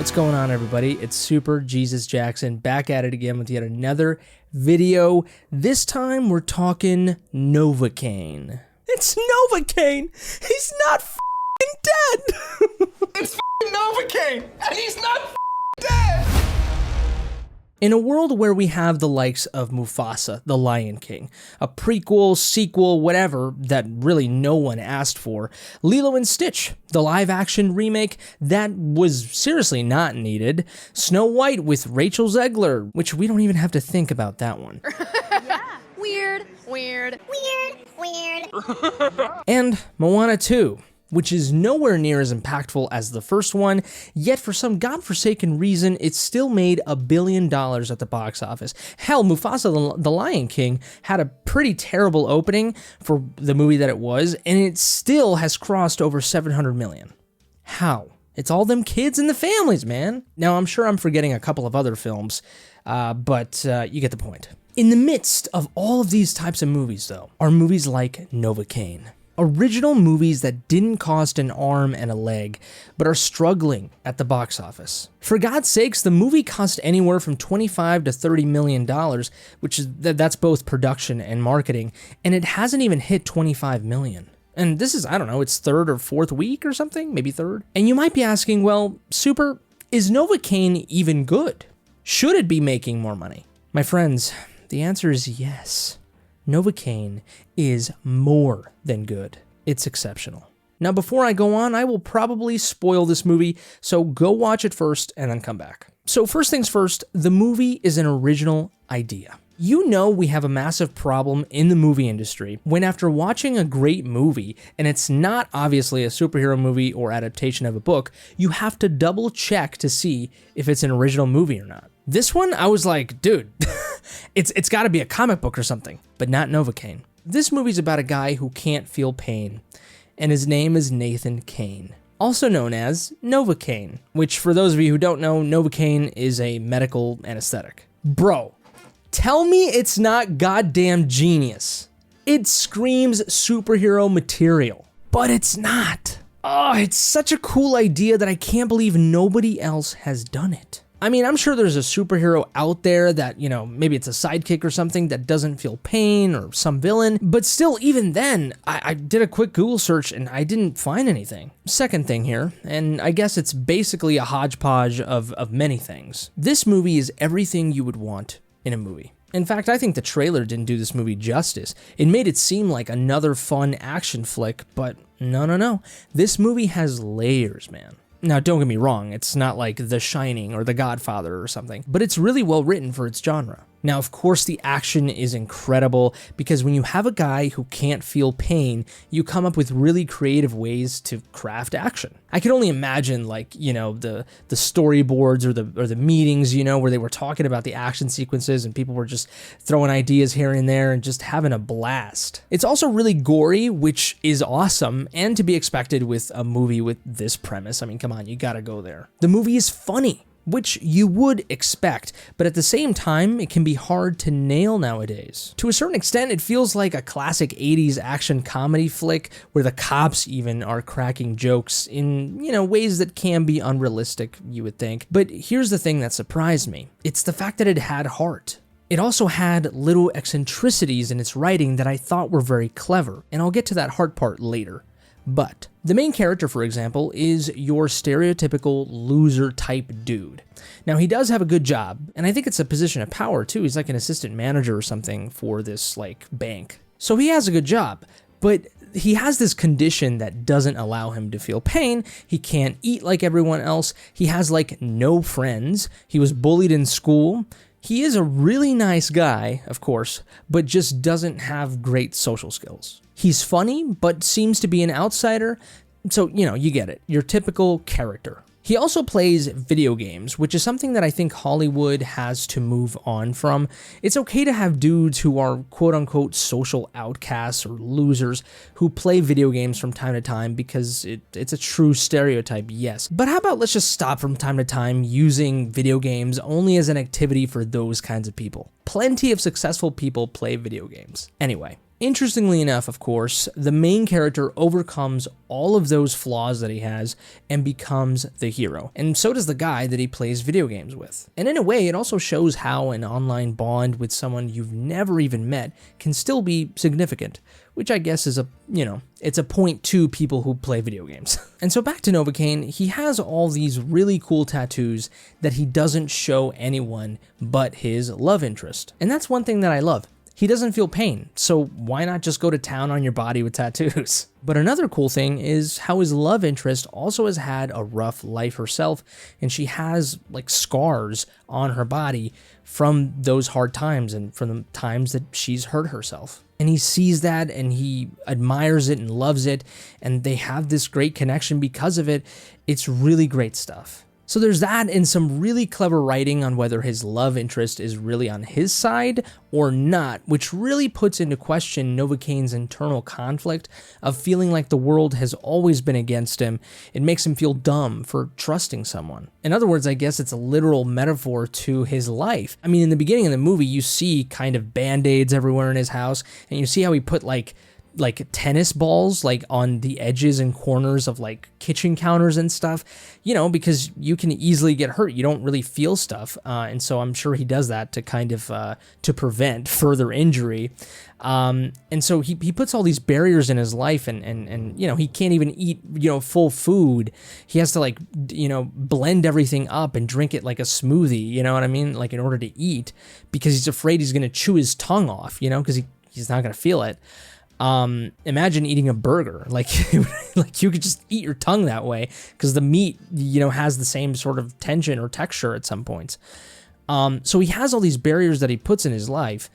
What's going on, everybody? It's Super Jesus Jackson back at it again with yet another video. This time we're talking NOVOCAINE. It's NOVOCAINE! He's not f***ing dead! It's f***ing NOVOCAINE! And he's not f***ing dead! In a world where we have the likes of Mufasa, the Lion King, a prequel, sequel, whatever, that really no one asked for, Lilo and Stitch, the live-action remake that was seriously not needed, Snow White with Rachel Zegler, which we don't even have to think about that one. Yeah. Weird. And Moana 2, which is nowhere near as impactful as the first one, yet for some godforsaken reason, it still made $1 billion at the box office. Hell, Mufasa the Lion King had a pretty terrible opening for the movie that it was, and it still has crossed over 700 million. How? It's all them kids and the families, man. Now, I'm sure I'm forgetting a couple of other films, but you get the point. In the midst of all of these types of movies, though, are movies like NOVOCAINE. Original movies that didn't cost an arm and a leg, but are struggling at the box office. For God's sakes, the movie cost anywhere from $25 to $30 million, which is that's both production and marketing, and it hasn't even hit 25 million. And this is, I don't know, its third or fourth week or something, maybe third. And you might be asking, well, Super, is NOVOCAINE even good? Should it be making more money? My friends, the answer is yes. NOVOCAINE is more than good. It's exceptional. Now, before I go on, I will probably spoil this movie, so go watch it first and then come back. So first things first, the movie is an original idea. You know we have a massive problem in the movie industry when after watching a great movie, and it's not obviously a superhero movie or adaptation of a book, you have to double check to see if it's an original movie or not. This one, I was like, dude, it's gotta be a comic book or something, but not NOVOCAINE. This movie's about a guy who can't feel pain, and his name is Nathan Kane, also known as NOVOCAINE, which for those of you who don't know, NOVOCAINE is a medical anesthetic. Bro, tell me it's not goddamn genius. It screams superhero material, but it's not. Oh, it's such a cool idea that I can't believe nobody else has done it. I mean, I'm sure there's a superhero out there that, you know, maybe it's a sidekick or something that doesn't feel pain or some villain, but still, even then, I did a quick Google search and I didn't find anything. Second thing here, and I guess it's basically a hodgepodge of many things. This movie is everything you would want in a movie. In fact, I think the trailer didn't do this movie justice. It made it seem like another fun action flick, but no. This movie has layers, man. Now, don't get me wrong, it's not like The Shining or The Godfather or something, but it's really well written for its genre. Now, of course, the action is incredible because when you have a guy who can't feel pain, you come up with really creative ways to craft action. I can only imagine, like, you know, the storyboards or the meetings, you know, where they were talking about the action sequences and people were just throwing ideas here and there and just having a blast. It's also really gory, which is awesome and to be expected with a movie with this premise. I mean, come on, you gotta go there. The movie is funny, which you would expect, but at the same time, it can be hard to nail nowadays. To a certain extent, it feels like a classic 80s action comedy flick where the cops even are cracking jokes in, you know, ways that can be unrealistic, you would think. But here's the thing that surprised me. It's the fact that it had heart. It also had little eccentricities in its writing that I thought were very clever, and I'll get to that heart part later. But the main character, for example, is your stereotypical loser type dude. Now, he does have a good job, and I think it's a position of power too. He's like an assistant manager or something for this like bank. So he has a good job, but he has this condition that doesn't allow him to feel pain. He can't eat like everyone else. He has like no friends. He was bullied in school. He is a really nice guy, of course, but just doesn't have great social skills. He's funny, but seems to be an outsider, so, you know, you get it. Your typical character. He also plays video games, which is something that I think Hollywood has to move on from. It's okay to have dudes who are quote-unquote social outcasts or losers who play video games from time to time because it's a true stereotype, yes. But how about let's just stop from time to time using video games only as an activity for those kinds of people? Plenty of successful people play video games. Anyway, Interestingly enough, of course, the main character overcomes all of those flaws that he has and becomes the hero. And so does the guy that he plays video games with. And in a way, it also shows how an online bond with someone you've never even met can still be significant, which I guess is it's a point to people who play video games. And so back to NOVOCAINE, he has all these really cool tattoos that he doesn't show anyone but his love interest. And that's one thing that I love. He doesn't feel pain, so why not just go to town on your body with tattoos? But another cool thing is how his love interest also has had a rough life herself, and she has like scars on her body from those hard times and from the times that she's hurt herself. And he sees that and he admires it and loves it, and they have this great connection because of it. It's really great stuff. So there's that and some really clever writing on whether his love interest is really on his side or not, which really puts into question NOVOCAINE's internal conflict of feeling like the world has always been against him. It makes him feel dumb for trusting someone. In other words, I guess it's a literal metaphor to his life. I mean, in the beginning of the movie, you see kind of band-aids everywhere in his house, and you see how he put like tennis balls like on the edges and corners of like kitchen counters and stuff, because you can easily get hurt. You don't really feel stuff. And so I'm sure he does that to kind of to prevent further injury. And so he puts all these barriers in his life and he can't even eat, full food. He has to blend everything up and drink it like a smoothie, you know what I mean? Like in order to eat, because he's afraid he's going to chew his tongue off, because he's not going to feel it. Imagine eating a burger, like you could just eat your tongue that way because the meat, has the same sort of tension or texture at some points. So he has all these barriers that he puts in his life,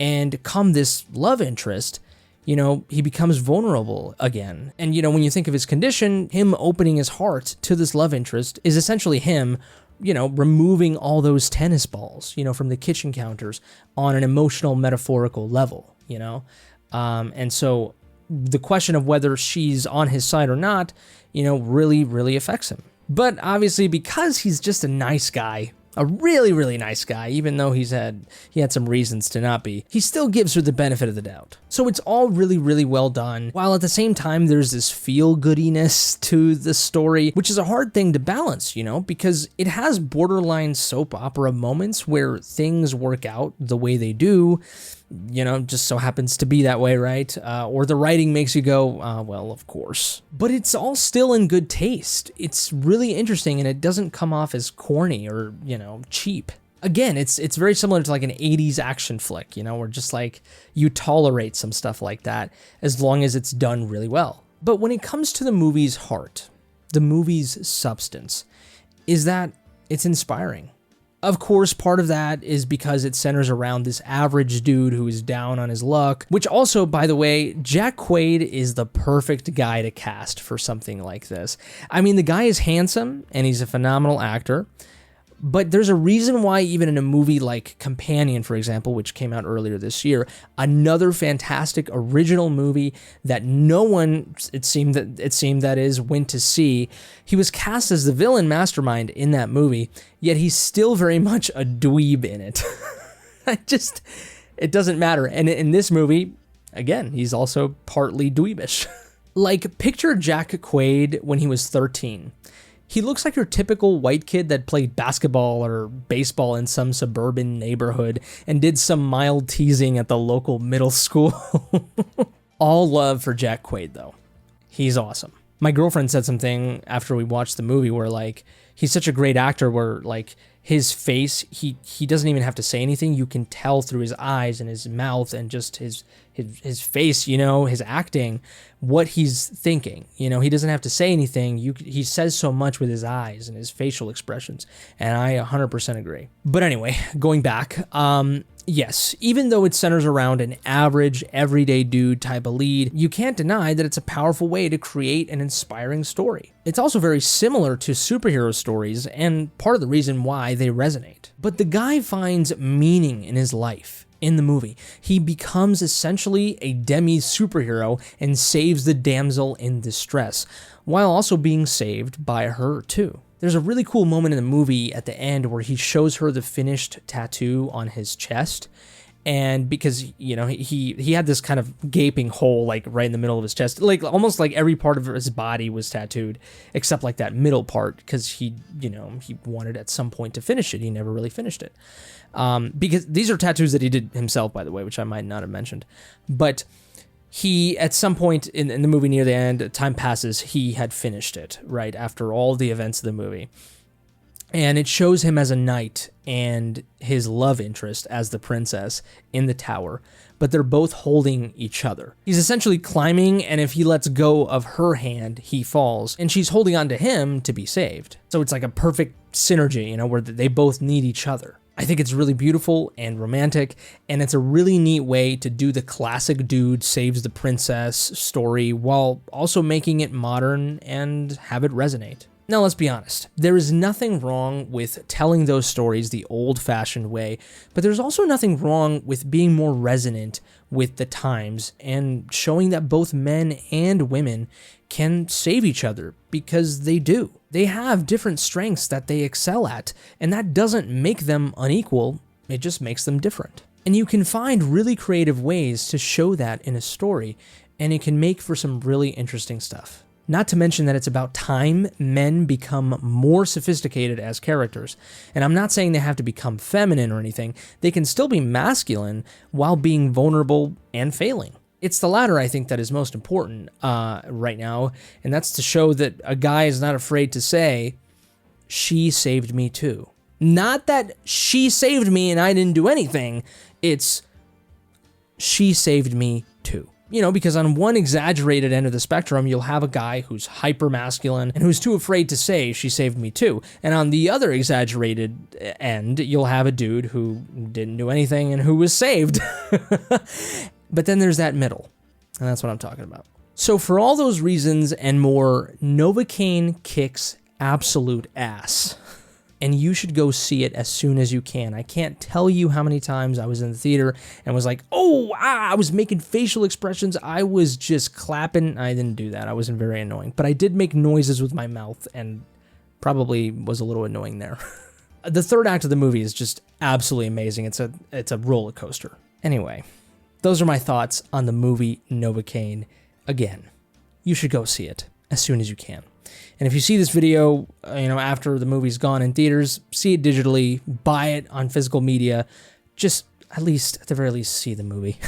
and come this love interest, he becomes vulnerable again. And, when you think of his condition, him opening his heart to this love interest is essentially him, removing all those tennis balls, from the kitchen counters on an emotional, metaphorical level, and so the question of whether she's on his side or not, really, really affects him. But obviously, because he's just a nice guy, a really, really nice guy, even though he had some reasons to not be, he still gives her the benefit of the doubt. So it's all really, really well done, while at the same time, there's this feel-goodiness to the story, which is a hard thing to balance, because it has borderline soap opera moments where things work out the way they do, just so happens to be that way, right? Or the writing makes you go, well, of course. But it's all still in good taste. It's really interesting, and it doesn't come off as corny or, cheap. Again, it's very similar to like an 80s action flick, where just like you tolerate some stuff like that as long as it's done really well. But when it comes to the movie's heart, the movie's substance, is that it's inspiring. Of course, part of that is because it centers around this average dude who is down on his luck, which also, by the way, Jack Quaid is the perfect guy to cast for something like this. I mean, the guy is handsome and he's a phenomenal actor, but there's a reason why even in a movie like Companion, for example, which came out earlier this year, another fantastic original movie that no one, it seemed that is, went to see, he was cast as the villain mastermind in that movie, yet he's still very much a dweeb in it. It doesn't matter. And in this movie, again, he's also partly dweebish. Like, picture Jack Quaid when he was 13. He looks like your typical white kid that played basketball or baseball in some suburban neighborhood and did some mild teasing at the local middle school. All love for Jack Quaid, though. He's awesome. My girlfriend said something after we watched the movie where, like, he's such a great actor where, like, his face, he doesn't even have to say anything. You can tell through his eyes and his mouth and just his face, his acting, what he's thinking. He doesn't have to say anything. He says so much with his eyes and his facial expressions, and I 100% agree. But anyway, going back, yes, even though it centers around an average, everyday dude type of lead, you can't deny that it's a powerful way to create an inspiring story. It's also very similar to superhero stories, and part of the reason why they resonate. But the guy finds meaning in his life. In the movie, he becomes essentially a demi-superhero and saves the damsel in distress, while also being saved by her too. There's a really cool moment in the movie at the end where he shows her the finished tattoo on his chest, And because, you know, he had this kind of gaping hole like right in the middle of his chest, like almost like every part of his body was tattooed except like that middle part, because he, you know, he wanted at some point to finish it. He never really finished it. Because these are tattoos that he did himself, by the way, which I might not have mentioned. But he, at some point in the movie near the end, time passes, he had finished it, right, after all the events of the movie. And it shows him as a knight and his love interest as the princess in the tower, but they're both holding each other. He's essentially climbing, and if he lets go of her hand, he falls, and she's holding on to him to be saved. So it's like a perfect synergy, you know, where they both need each other. I think it's really beautiful and romantic, and it's a really neat way to do the classic dude saves the princess story while also making it modern and have it resonate. Now, let's be honest. There is nothing wrong with telling those stories the old-fashioned way, but there's also nothing wrong with being more resonant with the times and showing that both men and women can save each other, because they do. They have different strengths that they excel at, and that doesn't make them unequal, it just makes them different. And you can find really creative ways to show that in a story, and it can make for some really interesting stuff. Not to mention that it's about time men become more sophisticated as characters. And I'm not saying they have to become feminine or anything. They can still be masculine while being vulnerable and failing. It's the latter, I think, that is most important right now. And that's to show that a guy is not afraid to say, she saved me too. Not that she saved me and I didn't do anything. It's, she saved me too. You know, because on one exaggerated end of the spectrum, you'll have a guy who's hyper masculine and who's too afraid to say, she saved me too. And on the other exaggerated end, you'll have a dude who didn't do anything and who was saved. But then there's that middle, and that's what I'm talking about. So for all those reasons and more, NOVOCAINE kicks absolute ass. And you should go see it as soon as you can. I can't tell you how many times I was in the theater and was like, I was making facial expressions. I was just clapping. I didn't do that. I wasn't very annoying. But I did make noises with my mouth and probably was a little annoying there. The third act of the movie is just absolutely amazing. It's a roller coaster. Anyway, those are my thoughts on the movie NOVOCAINE. Again, you should go see it as soon as you can. And if you see this video, you know, after the movie's gone in theaters, see it digitally, buy it on physical media, just at the very least, see the movie.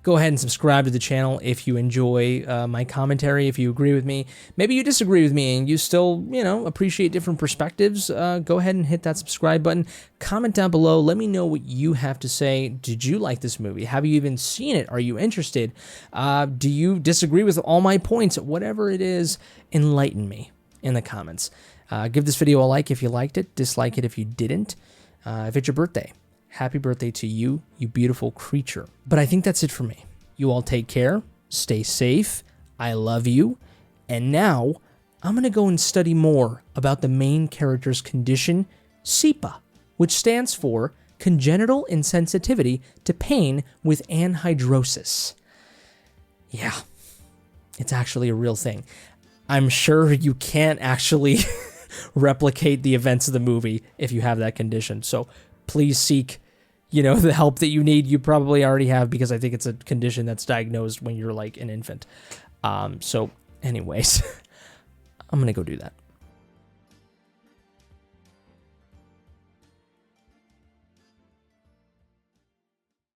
Go ahead and subscribe to the channel if you enjoy my commentary, if you agree with me. Maybe you disagree with me and you still, you know, appreciate different perspectives. Go ahead and hit that subscribe button. Comment down below. Let me know what you have to say. Did you like this movie? Have you even seen it? Are you interested? Do you disagree with all my points? Whatever it is, enlighten me in the comments. Give this video a like if you liked it. Dislike it if you didn't. If it's your birthday, happy birthday to you, you beautiful creature. But I think that's it for me. You all take care, stay safe, I love you, and now I'm going to go and study more about the main character's condition, SIPA, which stands for Congenital Insensitivity to Pain with Anhidrosis. Yeah, it's actually a real thing. I'm sure you can't actually replicate the events of the movie if you have that condition. So please seek, you know, the help that you need. You probably already have, because I think it's a condition that's diagnosed when you're like an infant. So anyways, I'm going to go do that.